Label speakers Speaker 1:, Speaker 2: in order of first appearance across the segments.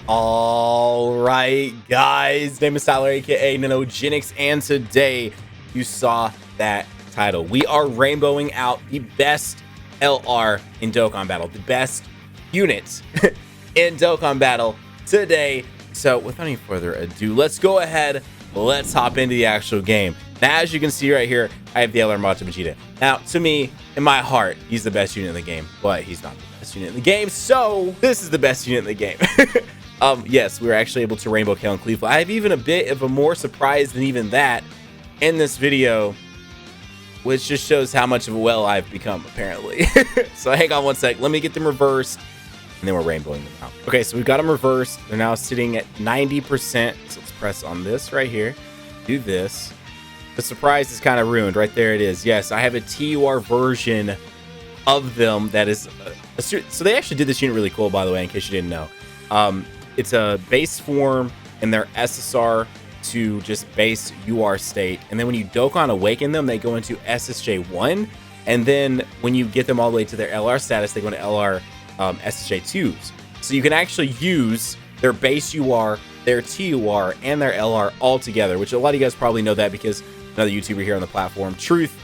Speaker 1: All right, guys, name is Tyler, aka Nanogenix, and today you saw that title. We are rainbowing out the best LR in Dokkan Battle, the best units in Dokkan Battle today. So without any further ado, let's go ahead, let's hop into the actual game. Now, as you can see right here, I have the LR Macho Vegeta. Now, to me, in my heart, he's the best unit in the game, but he's not the best unit in the game, so this is the best unit in the game. Yes, we were actually able to rainbow Kale and Caulifla. I have even a bit of a more surprise than even that in this video, which just shows how much of a well I've become, apparently. So hang on one sec. Let me get them reversed, and then we're rainbowing them out. Okay, so we've got them reversed. They're now sitting at 90%. So let's press on this right here. Do this. The surprise is kind of ruined. Right there it is. Yes, I have a TUR version of them that is... so they actually did this unit really cool, by the way, in case you didn't know. It's a base form in their SSR to just base UR state, and then when you Dokkan awaken them, they go into SSJ1, and then when you get them all the way to their LR status, they go into LR SSJ2s. So you can actually use their base UR, their TUR, and their LR all together, which a lot of you guys probably know that because another YouTuber here on the platform, Truth,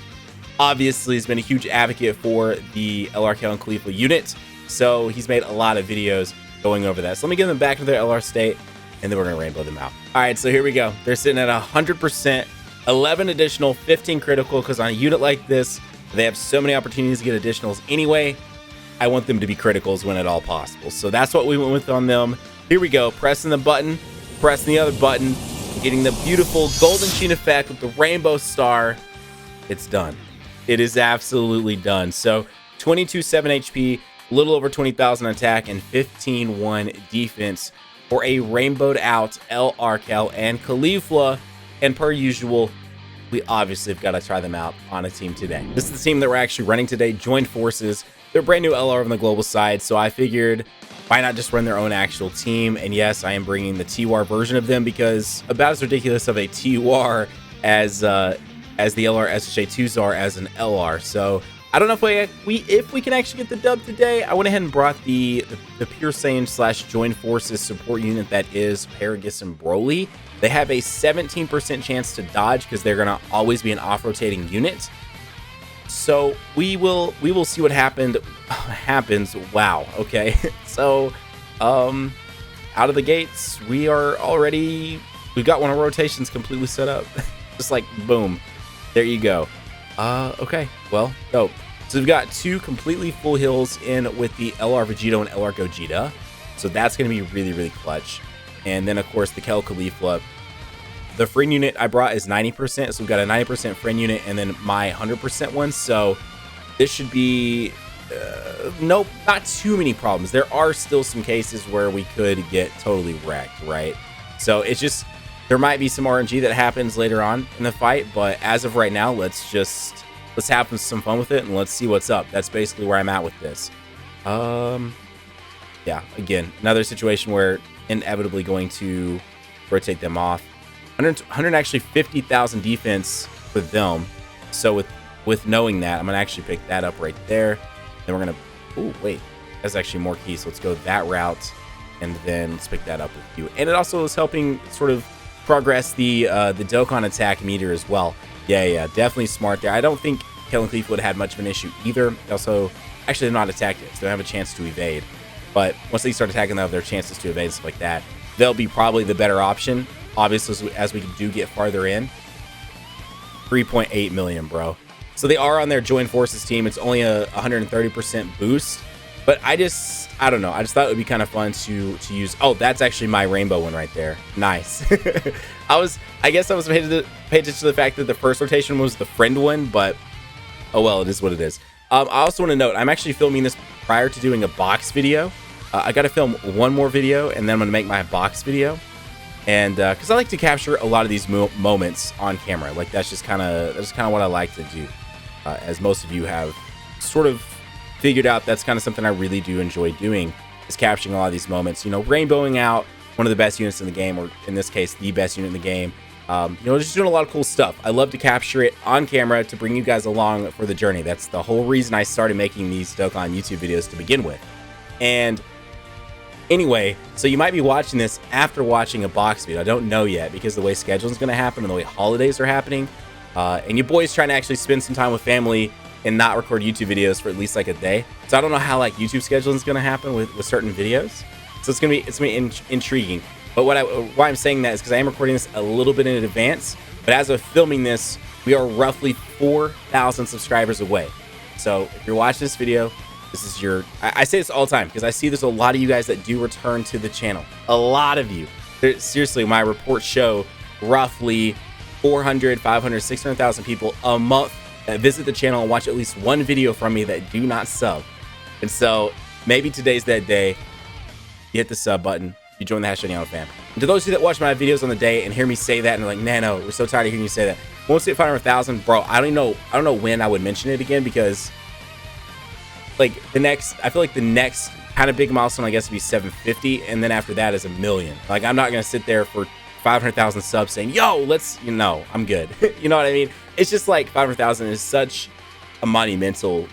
Speaker 1: obviously has been a huge advocate for the LR Kale and Caulifla unit, so he's made a lot of videos going over that. So let me get them back to their LR state, and then we're gonna rainbow them out. All right, so here we go. They're sitting at 100%, 11 additional, 15 critical, because on a unit like this, they have so many opportunities to get additionals anyway. I want them to be criticals when at all possible. So that's what we went with on them. Here we go, pressing the button, pressing the other button, getting the beautiful golden sheen effect with the rainbow star. It's done. It is absolutely done. So 22.7 HP, a little over 20,000 attack, and 15.1 defense for a rainbowed out LR Kale and Caulifla. And per usual, we obviously have got to try them out on a team today. This is the team that we're actually running today, Joined Forces. They're brand new LR on the global side, so I figured why not just run their own actual team. And yes, I am bringing the TUR version of them because about as ridiculous of a TUR as the LR SSJ2s are as an LR. So I don't know if we can actually get the dub today. I went ahead and brought the Pure Saiyan / Joined Forces support unit that is Paragus and Broly. They have a 17% chance to dodge because they're gonna always be an off-rotating unit. So we will see what happens. Wow. Okay. So out of the gates, we've got one of our rotations completely set up. Just like boom. There you go. Okay, well, dope. So we've got two completely full heals in with the LR Vegito and LR Gogeta. So that's going to be really, really clutch. And then, of course, the Kale Caulifla. The friend unit I brought is 90%. So we've got a 90% friend unit and then my 100% one. So this should be, nope, not too many problems. There are still some cases where we could get totally wrecked, right? So it's just... there might be some RNG that happens later on in the fight, but as of right now, let's have some fun with it and let's see what's up. That's basically where I'm at with this. Yeah, again, another situation where inevitably going to rotate them off. 100 actually 50,000 defense for them. So with knowing that, I'm gonna actually pick that up right there. Then we're gonna, oh wait, that's actually more keys. So let's go that route, and then let's pick that up with you. And it also is helping sort of progress the Dokkan attack meter as well. Yeah, definitely smart there. I don't think Kale and Caulifla would have had much of an issue either. They also, actually, they're not attacked yet, so they don't have a chance to evade. But once they start attacking, they'll have their chances to evade and stuff like that. They'll be probably the better option, obviously, as we do get farther in. 3.8 million, bro. So they are on their Joined Forces team. It's only a 130% boost. But I don't know. I just thought it would be kind of fun to use. Oh, that's actually my rainbow one right there. Nice. I guess I was paying attention to the fact that the first rotation was the friend one, but oh well, it is what it is. I also want to note, I'm actually filming this prior to doing a box video. I got to film one more video, and then I'm going to make my box video. And because I like to capture a lot of these moments on camera. Like that's just kind of what I like to do. As most of you have sort of figured out, that's kind of something I really do enjoy doing, is capturing a lot of these moments, you know, rainbowing out one of the best units in the game, or in this case, the best unit in the game. You know, just doing a lot of cool stuff. I love to capture it on camera to bring you guys along for the journey. That's the whole reason I started making these Dokkan YouTube videos to begin with. And Anyway, so you might be watching this after watching a box video. I don't know yet because the way scheduling is going to happen and the way holidays are happening. And your boy's trying to actually spend some time with family and not record YouTube videos for at least like a day. So I don't know how like YouTube scheduling is going to happen with certain videos. So it's going to be intriguing. But why I'm saying that is because I am recording this a little bit in advance. But as of filming this, we are roughly 4,000 subscribers away. So if you're watching this video, this is your, I say this all the time because I see there's a lot of you guys that do return to the channel. A lot of you. Seriously, my reports show roughly 400, 500, 600,000 people a month that visit the channel and watch at least one video from me that do not sub. And so maybe today's that day. You hit the sub button. You join the hashtag Nano fam. And to those of you that watch my videos on the day and hear me say that and are like, Nano, we're so tired of hearing you say that. Once we hit 500,000, bro, I don't know when I would mention it again because like I feel like the next kind of big milestone, I guess, would be 750, and then after that is 1 million. Like, I'm not gonna sit there for 500,000 subs saying, yo, let's, I'm good. You know what I mean? It's just like 500,000 is such a monumental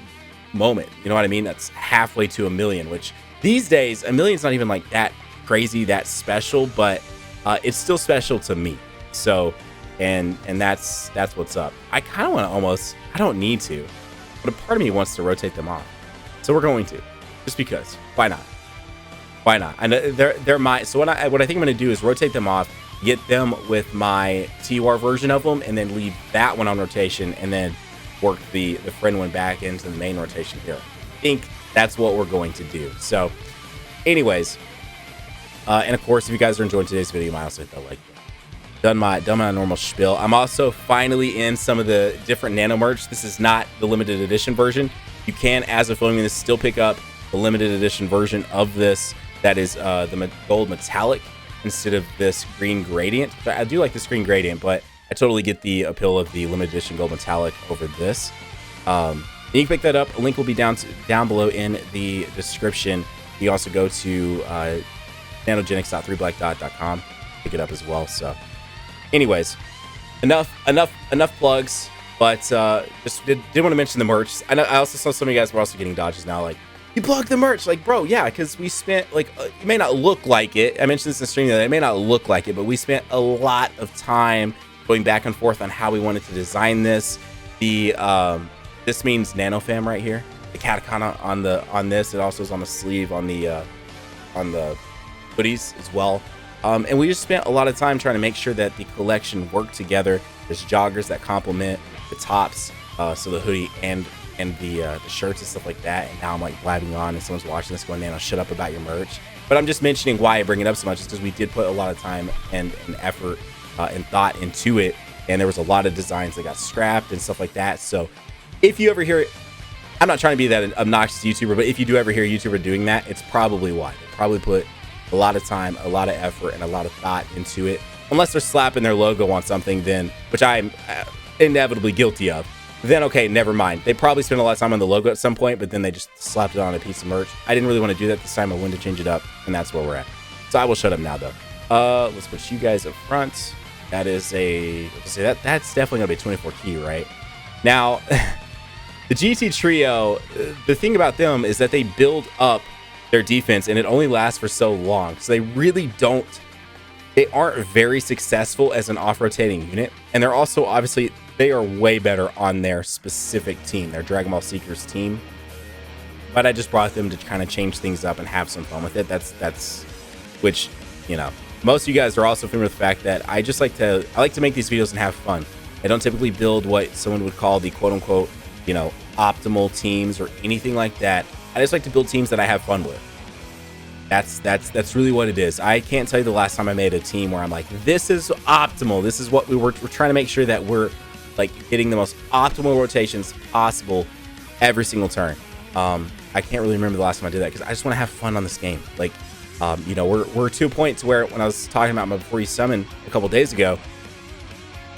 Speaker 1: moment. You know what I mean? That's halfway to 1 million, which these days, 1 million's not even like that crazy, that special, but it's still special to me. So, and that's what's up. I kind of want to almost, I don't need to, but a part of me wants to rotate them off. So we're going to, just because. Why not? Why not? And they're my. So what I think I'm going to do is rotate them off, get them with my TUR version of them, and then leave that one on rotation, and then work the friend one back into the main rotation here. I think that's what we're going to do. So, anyways, and of course, if you guys are enjoying today's video, you might also hit that like button. Done my normal spiel. I'm also finally in some of the different Nano merch. This is not the limited edition version. You can, as of filming this, still pick up the limited edition version of this. That is the gold metallic instead of this green gradient. I do like this green gradient, but I totally get the appeal of the limited edition gold metallic over this. And you can pick that up. A link will be down below in the description. You also go to nanogenix.3blackdot.com. Pick it up as well. So, anyways, enough plugs. But just did want to mention the merch. I also saw some of you guys were also getting dodges now. Like, you plugged the merch. Like, bro, yeah, because we spent, like, it may not look like it. I mentioned this in the stream that it may not look like it, but we spent a lot of time going back and forth on how we wanted to design this. This means Nano Fam right here. The katakana on this. It also is on the sleeve on the hoodies as well. And we just spent a lot of time trying to make sure that the collection worked together. There's joggers that complement the tops, so the hoodie and the shirts and stuff like that. And now I'm like blabbing on, and someone's watching this going, Nano, shut up about your merch. But I'm just mentioning why I bring it up so much is because we did put a lot of time and effort and thought into it, and there was a lot of designs that got scrapped and stuff like that. So if you ever hear it, I'm not trying to be that obnoxious YouTuber, but if you do ever hear a YouTuber doing that, it's probably why. They probably put a lot of time, a lot of effort, and a lot of thought into it. Unless they're slapping their logo on something, then, which I'm inevitably guilty of, then okay, never mind. They probably spent a lot of time on the logo at some point, but then they just slapped it on a piece of merch. I didn't really want to do that this time. I wanted to change it up, and that's where we're at. So I will shut up now, though. Let's put you guys up front. That is that's definitely gonna be a 24 key, right? Now, the GT Trio, the thing about them is that they build up their defense, and it only lasts for so long. So they really don't. They aren't very successful as an off-rotating unit, and they're also obviously they are way better on their specific team, their Dragon Ball Seekers team. But I just brought them to kind of change things up and have some fun with it. That's which, most of you guys are also familiar with the fact that I like to make these videos and have fun. I don't typically build what someone would call the quote-unquote, optimal teams or anything like that. I just like to build teams that I have fun with. That's really what it is. I can't tell you the last time I made a team where I'm like, this is optimal. This is what we're trying to make sure that we're like getting the most optimal rotations possible every single turn. I can't really remember the last time I did that because I just want to have fun on this game. Like, we're to a point to where when I was talking about my Before You Summon a couple days ago,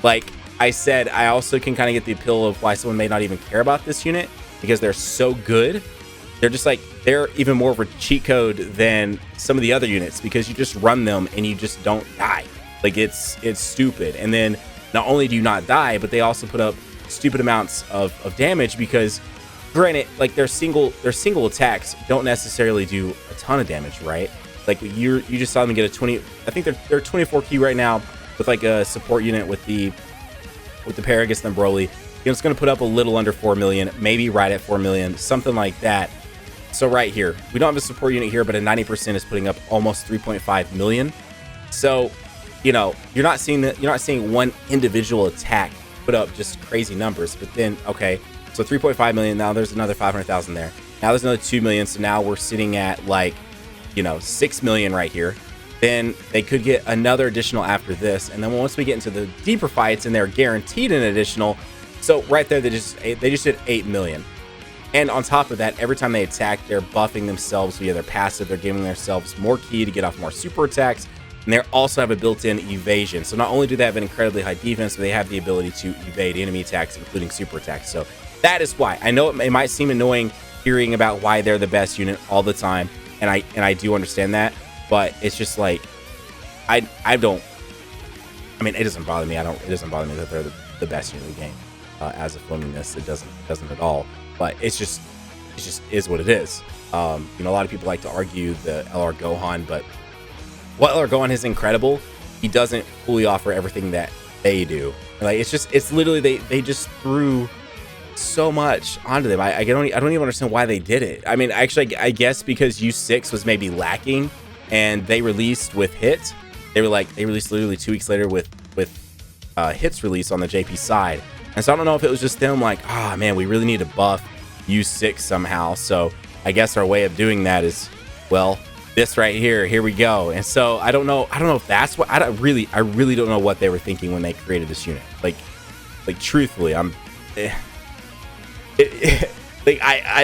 Speaker 1: like I said, I also can kind of get the appeal of why someone may not even care about this unit because they're so good. They're just like, they're even more of a cheat code than some of the other units because you just run them and you just don't die. Like it's stupid. And then not only do you not die, but they also put up stupid amounts of damage because granted, like their single attacks don't necessarily do a ton of damage, right? Like you just saw them get a 20. I think they're 24 key right now with like a support unit with the Paragus and Broly. You know, it's going to put up a little under 4 million, maybe right at 4 million, something like that. So right here, we don't have a support unit here, but a 90% is putting up almost 3.5 million. So, you know, you're not seeing one individual attack put up just crazy numbers. But then, okay, so 3.5 million. Now there's another 500,000 there. Now there's another 2 million. So now we're sitting at like, you know, 6 million right here. Then they could get another additional after this. And then once we get into the deeper fights and they're guaranteed an additional. So right there, they just did 8 million. And on top of that, every time they attack, they're buffing themselves via their passive. They're giving themselves more ki to get off more super attacks. And they also have a built-in evasion. So not only do they have an incredibly high defense, but they have the ability to evade enemy attacks, including super attacks. So that is why. I know it might seem annoying hearing about why they're the best unit all the time. And I do understand that. But it's just like, I mean, it doesn't bother me. It doesn't bother me that they're the best unit in the game. As of filming this, it doesn't at all. But it just is what it is. You know, a lot of people like to argue the LR Gohan, but while LR Gohan is incredible, he doesn't fully offer everything that they do. Like it's literally they just threw so much onto them. I don't even understand why they did it. I mean, actually, I guess because U6 was maybe lacking, and they released with hit. They released literally 2 weeks later with hits release on the JP side. And so I don't know if it was just them like, oh man, we really need to buff U6 somehow. So I guess our way of doing that is, well, this right here we go. And so I don't know if that's what I really don't know what they were thinking when they created this unit. Like truthfully, I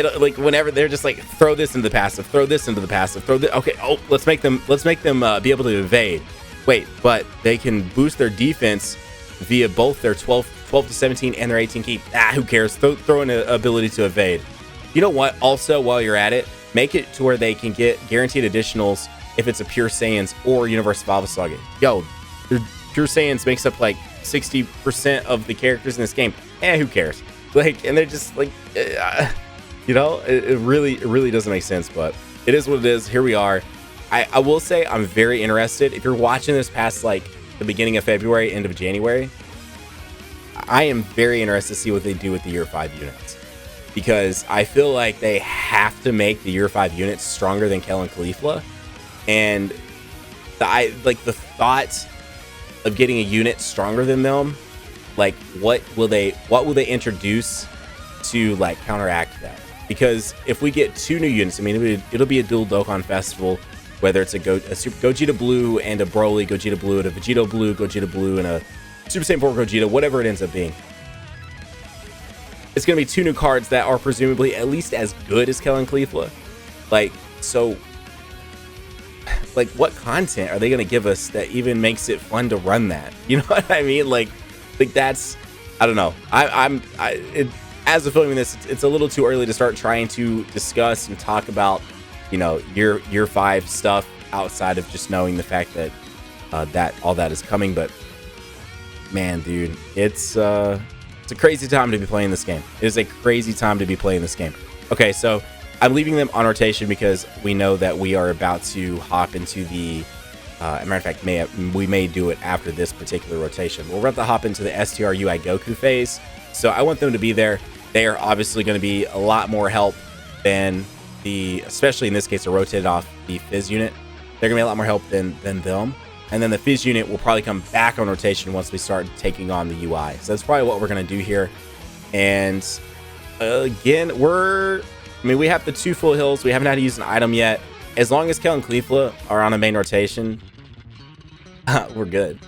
Speaker 1: don't like whenever they're just like throw this into the passive, throw this into the passive, okay, oh, let's make them be able to evade. Wait, but they can boost their defense via both their 12 to 17 and their 18 key. Who cares? Throw in an ability to evade. You know what? Also, while you're at it, make it to where they can get guaranteed additionals if it's a Pure Saiyans or Universe Vavasage. Yo, Pure Saiyans makes up like 60% of the characters in this game. Who cares? Like, and they're just like, you know, it really doesn't make sense, but it is what it is. Here we are. I will say I'm very interested. If you're watching this past like the beginning of February, end of January, I am very interested to see what they do with the Year 5 units, because I feel like they have to make the Year 5 units stronger than Kel and Caulifla. And the thought of getting a unit stronger than them, like what will they introduce to like counteract that? Because if we get 2 new units, I mean, it'll be a dual Dokkan festival, whether it's a Super Gogeta Blue and a Broly Gogeta Blue, and a Vegito Blue, and a Super Saiyan 4 Gogeta, whatever it ends up being. It's going to be 2 new cards that are presumably at least as good as Kel and Caulifla. Like, so, like, what content are they going to give us that even makes it fun to run that? You know what I mean? Like that's, I don't know. As of filming this, it's a little too early to start trying to discuss and talk about, you know, year 5 stuff outside of just knowing the fact that that all that is coming. But man, dude, it's a crazy time to be playing this game. It is a crazy time to be playing this game. Okay, so I'm leaving them on rotation because we know that we are about to hop into the as a matter of fact, we may do it after this particular rotation. We're about to hop into the STR UI Goku phase, so I want them to be there. They are obviously going to be a lot more help than especially in this case, a rotated off the Fizz unit. They're going to be a lot more help than them. And then the Fizz unit will probably come back on rotation once we start taking on the UI. So that's probably what we're going to do here. And again, we have the 2 full hills. We haven't had to use an item yet. As long as Kel and Caulifla are on a main rotation, we're good.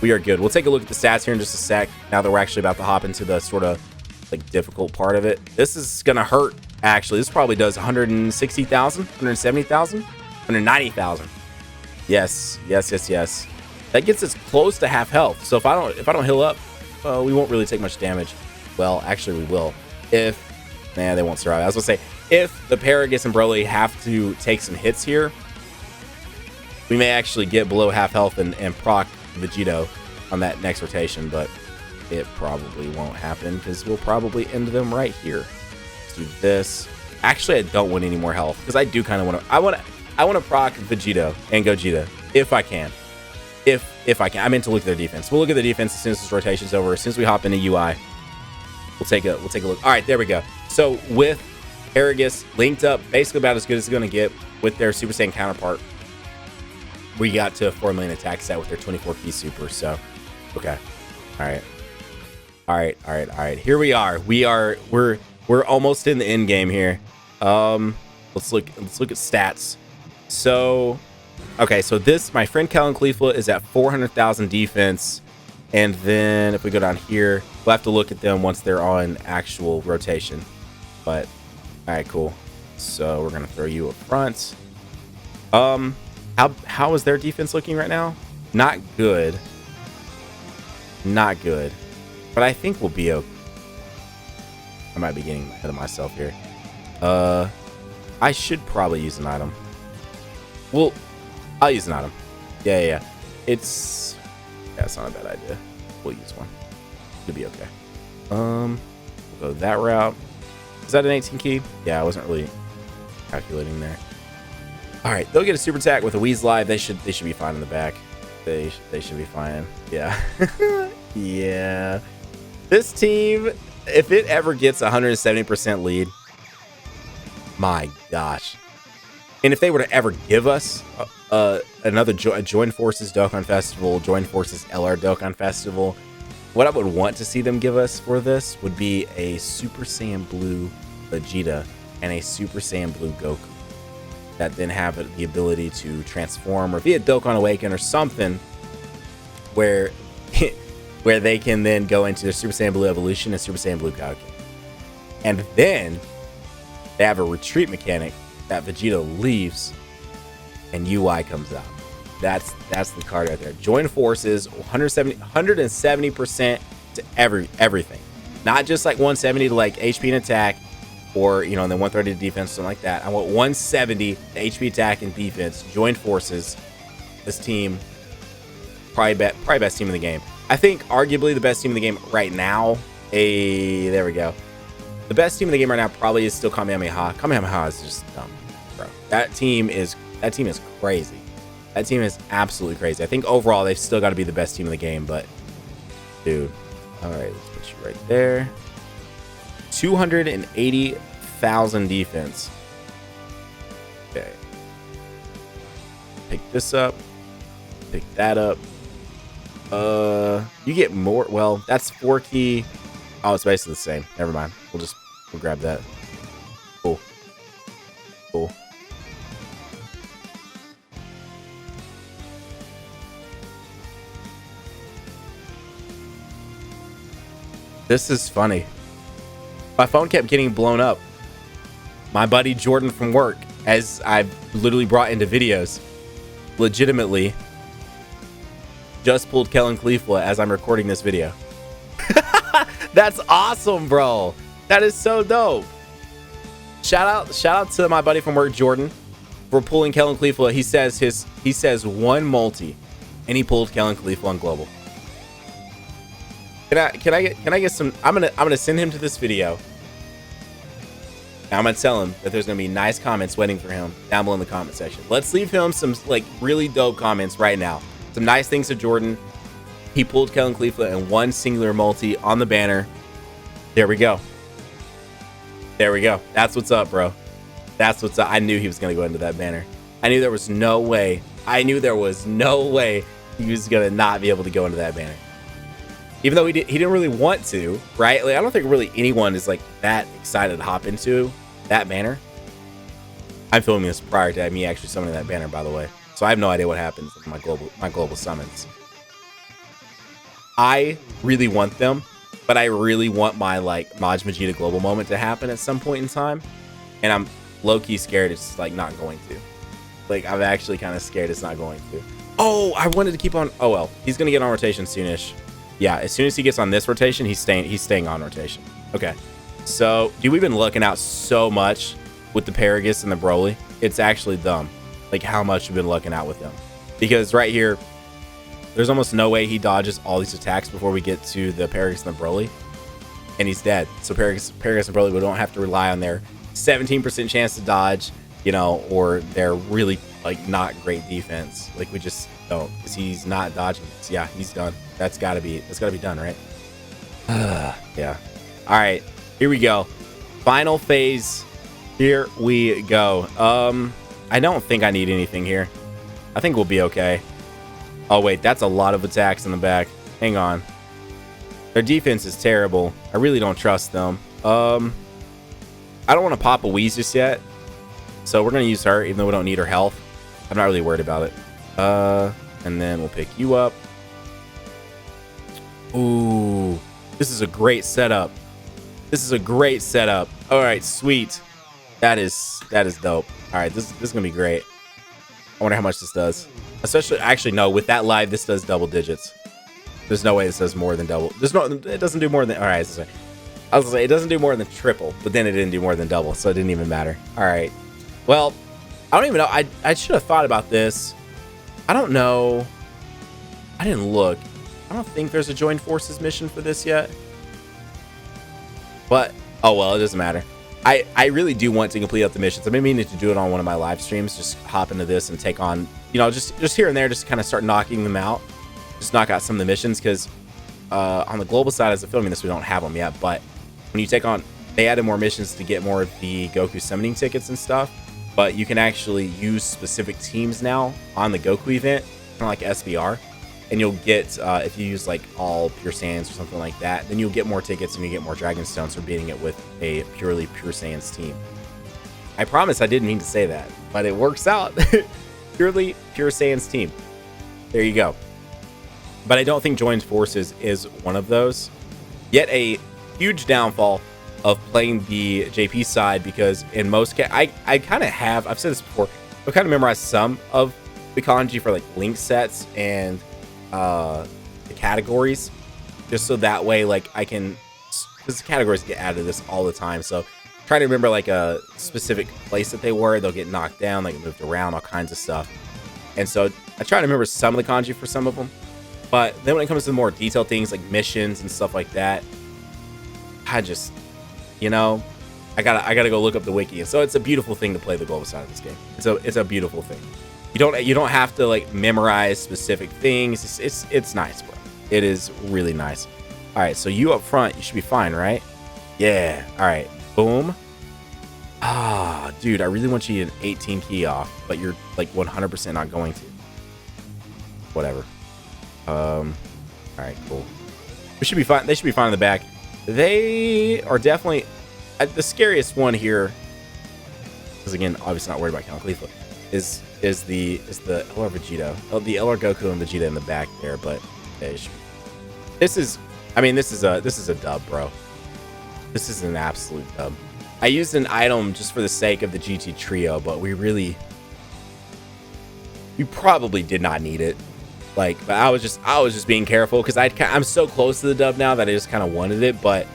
Speaker 1: We are good. We'll take a look at the stats here in just a sec. Now that we're actually about to hop into the sort of like difficult part of it. This is going to hurt, actually. This probably does 160,000, 170,000, 190,000. Yes. That gets us close to half health. So if I don't heal up, we won't really take much damage. Well, actually we will. They won't survive. I was gonna say, if the Paragus and Broly have to take some hits here, we may actually get below half health and proc Vegito on that next rotation, but it probably won't happen because we'll probably end them right here. Let's do this. Actually, I don't want any more health because I do kind of want to. I want to proc Vegito and Gogeta if I can. If I can. I meant to look at their defense. We'll look at the defense as soon as this rotation's over. As soon as we hop into UI, we'll take a look. All right, there we go. So with Paragus linked up, basically about as good as it's going to get with their Super Saiyan counterpart. We got to a 4 million attack set with their 24 key super. So, okay. All right. Here we are. We're almost in the end game here. Let's look at stats. So, okay. So this, my friend Kellen Cleefla is at 400,000 defense. And then if we go down here, we'll have to look at them once they're on actual rotation. But, all right, cool. So we're going to throw you up front. How is their defense looking right now? Not good. Not good. But I think we'll be okay. I might be getting ahead of myself here. I should probably use an item. Well, I'll use an item. Yeah. It's not a bad idea. We'll use one. It'll be okay. We'll go that route. Is that an 18 key? Yeah, I wasn't really calculating there. All right, they'll get a super attack with a Weezlive. They should be fine in the back. They should be fine. Yeah. Yeah. This team, if it ever gets 170% lead, my gosh. And if they were to ever give us another Join Forces Dokkan Festival, Join Forces LR Dokkan Festival, what I would want to see them give us for this would be a Super Saiyan Blue Vegeta and a Super Saiyan Blue Goku that then have the ability to transform or be a Dokkan Awaken or something where where they can then go into their Super Saiyan Blue Evolution and Super Saiyan Blue Goku. And then they have a retreat mechanic that Vegeta leaves and UI comes out. That's the card right there. Join forces 170% to everything. Not just like 170 to like HP and attack, or and then 130 to defense, something like that. I want 170 to HP attack and defense. Join forces. This team probably best team in the game. I think arguably the best team in the game right now. There we go. The best team in the game right now probably is still Kamehameha. Kamehameha is just dumb, bro. That team is crazy. That team is absolutely crazy. I think overall they've still got to be the best team in the game, but dude. All right, let's put you right there. 280,000 defense. Okay. Pick this up. Pick that up. You get more. Well, that's 4 key. Oh, it's basically the same. Never mind. We'll grab that. Cool. This is funny. My phone kept getting blown up. My buddy Jordan from work, as I've literally brought into videos, legitimately just pulled Kellen Cleefla as I'm recording this video. That's awesome, bro. That is so dope. Shout out to my buddy from work, Jordan, for pulling Kellen Cleefla. He says one multi, and he pulled Kellen Cleefla on global. Can I get some? I'm gonna send him to this video. I'm gonna tell him that there's gonna be nice comments waiting for him down below in the comment section. Let's leave him some like really dope comments right now. Some nice things to Jordan. He pulled Kellen Cleefla in one singular multi on the banner. There we go. That's what's up, bro. That's what's up. I knew he was gonna go into that banner. I knew there was no way. He was gonna not be able to go into that banner. Even though he didn't really want to, right? Like, I don't think really anyone is like that excited to hop into that banner. I'm filming this prior to me actually summoning that banner, by the way. So I have no idea what happens with my global summons. I really want them, but I really want my like Maj Vegeta global moment to happen at some point in time. And I'm low-key scared it's like not going to. Like, I'm actually kind of scared it's not going to. Oh, I wanted to keep on. Oh well, he's gonna get on rotation soonish. Yeah, as soon as he gets on this rotation, he's staying on rotation. Okay. So, dude, we've been looking out so much with the Paragus and the Broly. It's actually dumb. Like, how much we've been looking out with them. Because right here, there's almost no way he dodges all these attacks before we get to the Paragus and the Broly. And he's dead. So Paragus and Broly, we don't have to rely on their 17% chance to dodge, you know, or they're really like not great defense. Like we just don't, because he's not dodging this. Yeah, he's done. That's gotta be done, right? Yeah. All right, here we go. Final phase. Here we go. I don't think I need anything here. I think we'll be okay. Oh wait, that's a lot of attacks in the back. Hang on. Their defense is terrible. I really don't trust them. I don't want to pop a Wheeze just yet. So we're going to use her, even though we don't need her health. I'm not really worried about it. And then we'll pick you up. Ooh, this is a great setup. This is a great setup. All right, sweet. That is dope. All right, this is going to be great. I wonder how much this does. Especially, actually, no, with that live, this does double digits. There's no way this does more than double. It doesn't do more than, all right, I was gonna say, it doesn't do more than triple, but then it didn't do more than double, so it didn't even matter. All right. Well, I don't even know. I should have thought about this. I don't know. I didn't look. I don't think there's a Join Forces mission for this yet. But, oh well, it doesn't matter. I really do want to complete up the missions. I've been meaning to do it on one of my live streams. Just hop into this and take on, you know, just here and there, just kind of start knocking them out. Just knock out some of the missions, because on the global side, as of filming this, we don't have them yet. But when you take on, they added more missions to get more of the Goku summoning tickets and stuff. But you can actually use specific teams now on the Goku event, kind of like SBR. And you'll get, if you use like all Pure Saiyans or something like that, then you'll get more tickets and you get more Dragon Stones for beating it with a purely Pure Saiyans team. I promise I didn't mean to say that, but it works out. Purely Pure Saiyans team. There you go. But I don't think Joined Forces is one of those. Yet a huge downfall of playing the JP side, because in most I kind of have, I've said this before, I've kind of memorized some of the kanji for like link sets and the categories, just so that way like I can, because the categories get added to this all the time, so try to remember like a specific place that they were. They'll get knocked down, they get moved around, all kinds of stuff. And so I try to remember some of the kanji for some of them. But then when it comes to the more detailed things like missions and stuff like that, I just, you know, I gotta go look up the wiki. And so it's a beautiful thing to play the global side of this game. It's a beautiful thing. You don't have to like memorize specific things. It's nice, bro. It is really nice. All right, so you up front, you should be fine, right? Yeah. All right. Boom. Ah, dude, I really want you to get an 18 key off, but you're like 100% not going to. Whatever. All right, cool. We should be fine. They should be fine in the back. They are definitely the scariest one here. Because again, obviously not worried about Count Khalifa. Is the LR Vegeta, the LR Goku and Vegeta in the back there, but this is a dub, bro. This is an absolute dub. I used an item just for the sake of the GT trio, but we probably did not need it. Like, but I was just being careful, because I'm so close to the dub now that I just kind of wanted it. But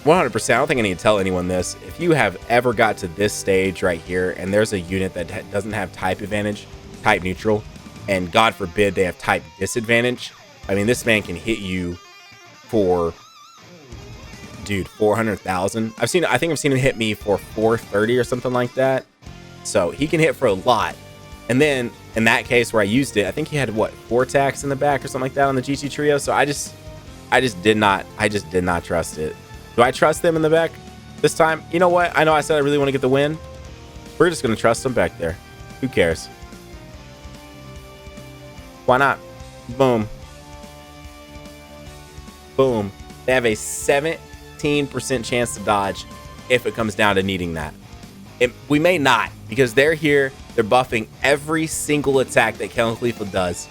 Speaker 1: 100%, I don't think I need to tell anyone this. If you have ever got to this stage right here, and there's a unit that doesn't have type advantage, type neutral, and God forbid they have type disadvantage, I mean, this man can hit you for, dude, 400,000. I think I've seen him hit me for 430 or something like that. So he can hit for a lot. And then in that case where I used it, I think he had what, 4 attacks in the back or something like that on the GT trio. So I just did not trust it. Do I trust them in the back this time? You know what? I know I said I really want to get the win. We're just going to trust them back there. Who cares? Why not? Boom. Boom. They have a 17% chance to dodge if it comes down to needing that. We may not, because they're here. They're buffing every single attack that Count Khalifa does.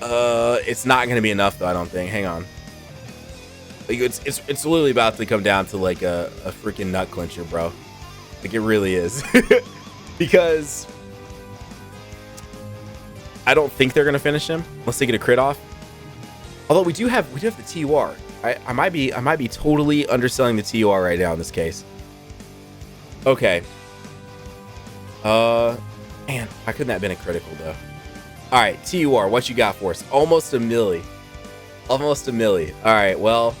Speaker 1: It's not going to be enough, though, I don't think. Hang on. Like, it's literally about to come down to like a freaking nut clincher, bro. Like, it really is. Because I don't think they're gonna finish him unless they get a crit off. Although we do have the TUR. I might be totally underselling the TUR right now in this case. Okay. Man, why couldn't that have been a critical though? All right, TUR, what you got for us? Almost a milli. Almost a milli. All right, well.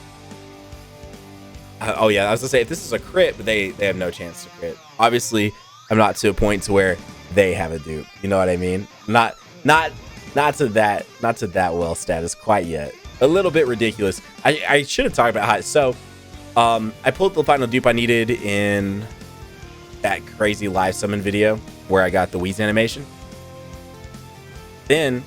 Speaker 1: Oh yeah, I was gonna say if this is a crit, but they have no chance to crit. Obviously, I'm not to a point to where they have a dupe. You know what I mean? Not to that well status quite yet. A little bit ridiculous. I should have talked about how. So, I pulled the final dupe I needed in that crazy live summon video where I got the Wheeze animation. Then,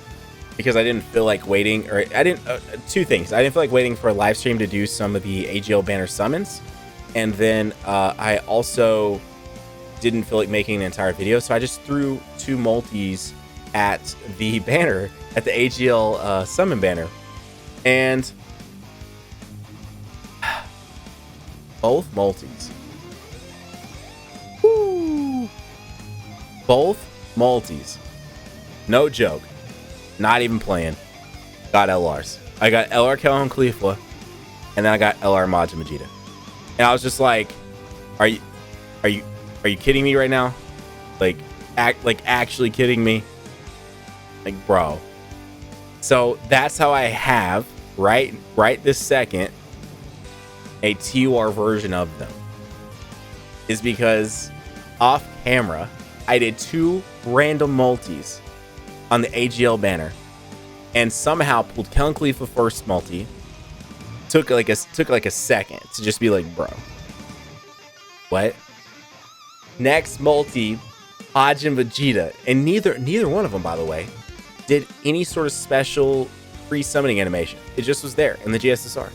Speaker 1: because I didn't feel like waiting, or I didn't, two things. I didn't feel like waiting for a live stream to do some of the AGL banner summons. And then I also didn't feel like making an entire video. So I just threw 2 multis at the banner, at the AGL summon banner. And both multis. Woo! Both multis. No joke. Not even playing. Got LRs. I got LR Calhoun Khalifa, and then I got LR Majin Vegeta. And I was just like, are you kidding me right now? Like actually kidding me? Like, bro. So that's how I have right this second a TUR version of them. Is because off camera I did 2 random multis on the AGL banner, and somehow pulled Calhoun Khalifa first multi. Took like a second to just be like, bro, what? Next multi, Majin Vegeta, and neither one of them, by the way, did any sort of special pre-summoning animation. It just was there in the GSSR.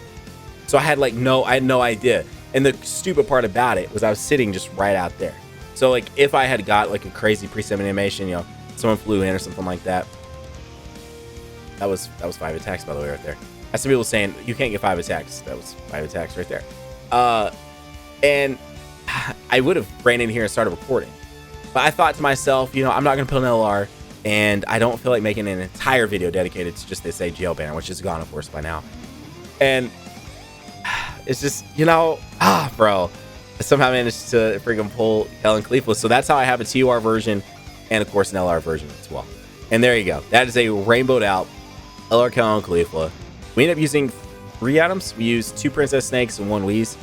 Speaker 1: So I had no idea. And the stupid part about it was I was sitting just right out there. So like if I had got like a crazy pre-summon animation, you know, someone flew in or something like that. That was 5 attacks, by the way, right there. I have some people saying you can't get 5 attacks. That was 5 attacks right there. And I would have ran in here and started recording, but I thought to myself, you know, I'm not gonna put an LR, and I don't feel like making an entire video dedicated to just this AGL banner, which is gone, of course, by now. And it's just, you know, bro, I somehow managed to freaking pull Calhoun Khalifa. So that's how I have a TUR version and, of course, an LR version as well. And there you go. That is a rainbowed out LR Calhoun Khalifa. We ended up using 3 items. We used 2 Princess Snakes and 1 Wheeze.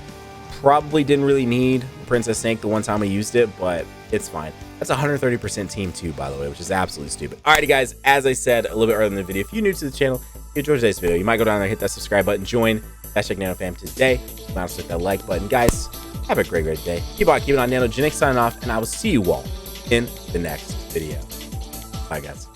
Speaker 1: Probably didn't really need Princess Snake the one time we used it, but it's fine. That's 130% team 2, by the way, which is absolutely stupid. Alrighty, guys, as I said a little bit earlier in the video, if you're new to the channel, if you enjoyed today's video, you might go down there, hit that subscribe button, join #NanoFam today. Mouse hit that like button. Guys, have a great day. Keep on keeping on. Nanogenix signing off, and I will see you all in the next video. Bye, guys.